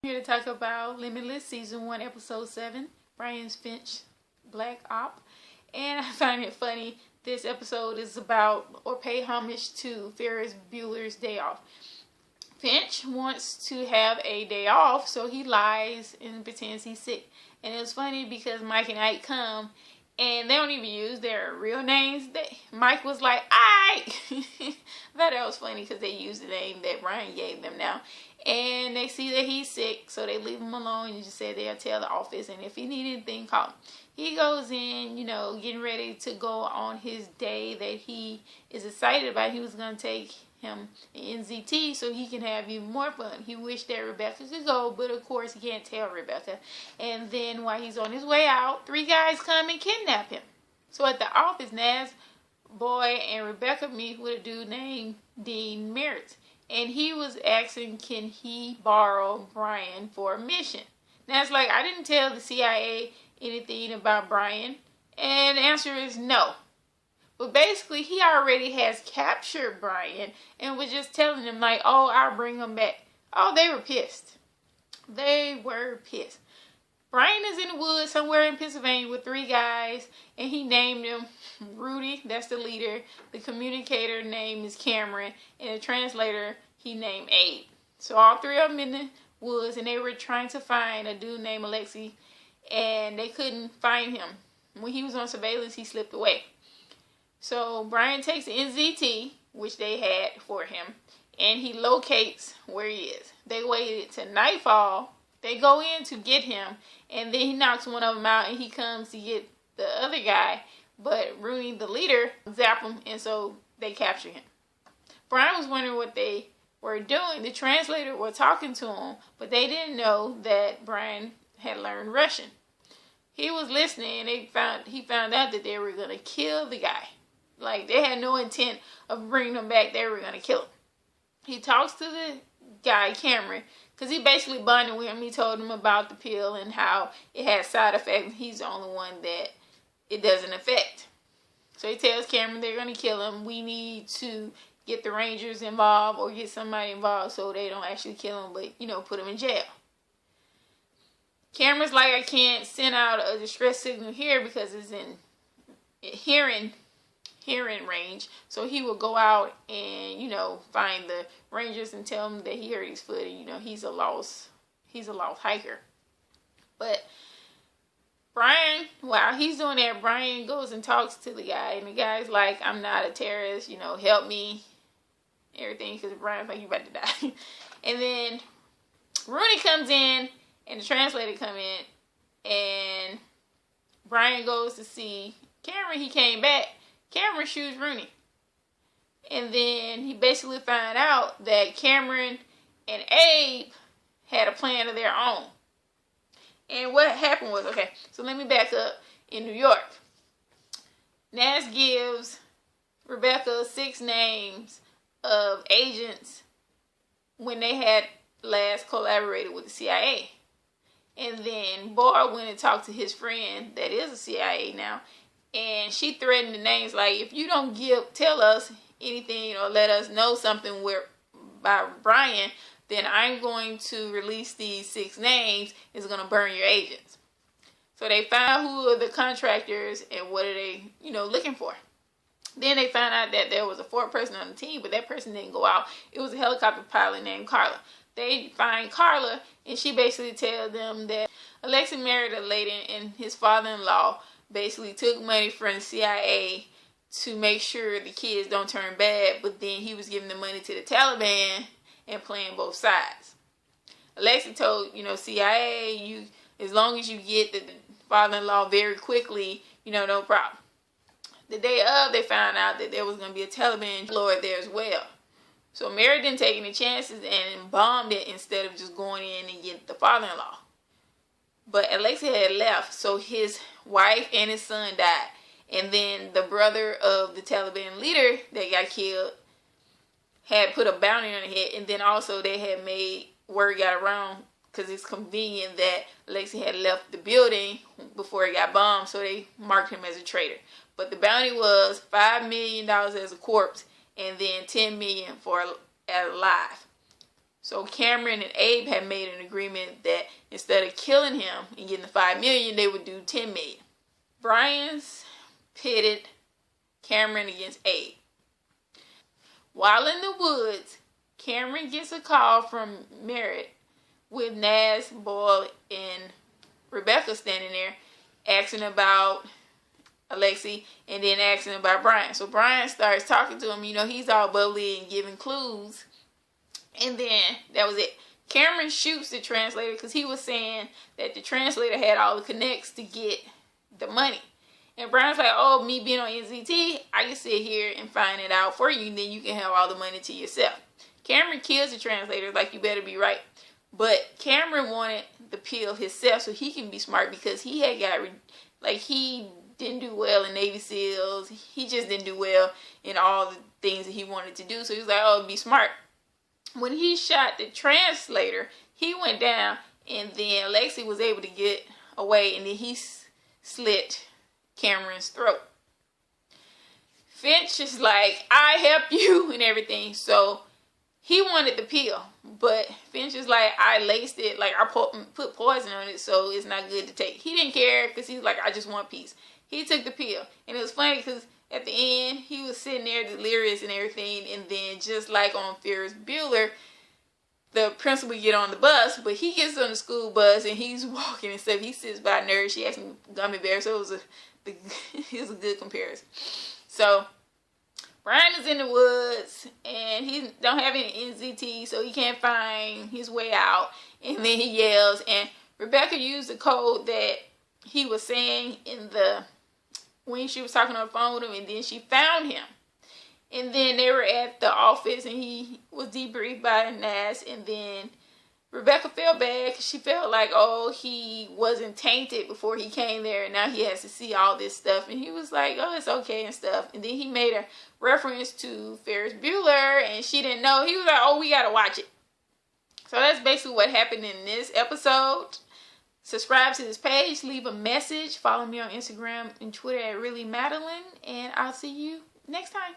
Here to talk about Limitless Season 1, Episode 7, Brian's Finch Black Op. And I find it funny, this episode is about, or pay homage to, Ferris Bueller's Day Off. Finch wants to have a day off, so he lies and pretends he's sick. And it was funny because Mike and Ike come, and they don't even use their real names. Mike was like, Ike! I thought that was funny because they used the name that Brian gave them now. And they see that he's sick, so they leave him alone and just say they'll tell the office. And if he need anything, call him. He goes in, getting ready to go on his day that he is excited about. He was going to take him an NZT so he can have even more fun. He wished that Rebecca could go, but of course he can't tell Rebecca. And then while he's on his way out, 3 guys come and kidnap him. So at the office, Naz, Boy, and Rebecca meet with a dude named Dean Merritt. And he was asking, can he borrow Brian for a mission? Now it's like, I didn't tell the CIA anything about Brian. And the answer is no. But basically, he already has captured Brian and was just telling him like, oh, I'll bring him back. Oh, they were pissed. They were pissed. Brian is in the woods somewhere in Pennsylvania with 3 guys, and he named them Rudy, that's the leader. The communicator name is Cameron, and the translator he named Abe. So all 3 of them in the woods, and they were trying to find a dude named Alexei, and they couldn't find him. When he was on surveillance, he slipped away. So Brian takes the NZT, which they had for him, and he locates where he is. They waited till nightfall. They go in to get him, and then he knocks one of them out, and he comes to get the other guy. But Rooney, the leader, zapped him, and so they capture him. Brian was wondering what they were doing. The translator was talking to him, but they didn't know that Brian had learned Russian. He was listening, and he found out that they were going to kill the guy. Like, they had no intent of bringing him back. They were going to kill him. He talks to the guy, Cameron, because he basically bonded with him. He told him about the pill and how it had side effects. He's the only one that it doesn't affect. So he tells Cameron they're going to kill him. We need to get the Rangers involved or get somebody involved so they don't actually kill him, but, put him in jail. Cameron's like, I can't send out a distress signal here because it's in hearing range. So he will go out and, find the Rangers and tell them that he hurt his foot and, he's a lost hiker. But Brian, while he's doing that, Brian goes and talks to the guy, and the guy's like, I'm not a terrorist, help me, everything, because Brian's like, you about to die. And then Rooney comes in, and the translator come in, and Brian goes to see Cameron. He came back. Cameron shoots Rooney. And then he basically found out that Cameron and Abe had a plan of their own. And what happened was, okay, so let me back up. In New York, Naz gives Rebecca 6 names of agents when they had last collaborated with the CIA. And then Boy went and talked to his friend that is a CIA now, and she threatened the names like, if you don't tell us anything or let us know something by Brian, then I'm going to release these 6 names. It's going to burn your agents. So they found out who are the contractors and what are they, looking for. Then they found out that there was a 4th person on the team, but that person didn't go out. It was a helicopter pilot named Carla. They find Carla, and she basically tells them that Alexei married a lady, and his father-in-law basically took money from the CIA to make sure the kids don't turn bad, but then he was giving the money to the Taliban and playing both sides. Alexei told, CIA, as long as you get the father-in-law very quickly, no problem. The day of, they found out that there was going to be a Taliban lord there as well. So Mary didn't take any chances and bombed it instead of just going in and getting the father-in-law. But Alexei had left, so his wife and his son died. And then the brother of the Taliban leader that got killed had put a bounty on the head. And then also they had made, word got around, because it's convenient that Alexei had left the building before it got bombed, so they marked him as a traitor. But the bounty was $5 million as a corpse, and then $10 million for alive. So Cameron and Abe had made an agreement that instead of killing him and getting the $5 million, they would do $10 million. Brian's pitted Cameron against Abe. While in the woods, Cameron gets a call from Merritt with Nas, Bueller, and Rebecca standing there asking about Alexei and then asking about Brian. So Brian starts talking to him. You know, he's all bubbly and giving clues. And then that was it. Cameron shoots the translator because he was saying that the translator had all the connects to get the money. And Brian's like, oh, me being on NZT, I can sit here and find it out for you, and then you can have all the money to yourself. Cameron kills the translator, like, you better be right. But Cameron wanted the pill himself so he can be smart because he had got, like, he didn't do well in Navy SEALs. He just didn't do well in all the things that he wanted to do. So he was like, oh, be smart. When he shot the translator, he went down, and then Alexei was able to get away, and then he slit Cameron's throat. Finch is like, I help you and everything. So he wanted the pill, but Finch is like, I laced it, like I put poison on it, so it's not good to take. He didn't care because he's like, I just want peace. He took the pill, and it was funny because at the end he was sitting there delirious and everything, and then just like on Ferris Bueller, the principal get on the bus, but he gets on the school bus and he's walking and stuff. He sits by a nurse. She asked him gummy bear, so it was a good comparison. So Brian is in the woods and he don't have any NZT, so he can't find his way out. And then he yells, and Rebecca used the code that he was saying when she was talking on the phone with him, and then she found him. And then they were at the office and he was debriefed by Nas, and then Rebecca felt bad because she felt like, oh, he wasn't tainted before he came there, and now he has to see all this stuff. And he was like, oh, it's okay and stuff. And then he made a reference to Ferris Bueller, and she didn't know. He was like, oh, we got to watch it. So that's basically what happened in this episode. Subscribe to this page, leave a message, follow me on Instagram and Twitter at Madalyn, and I'll see you next time.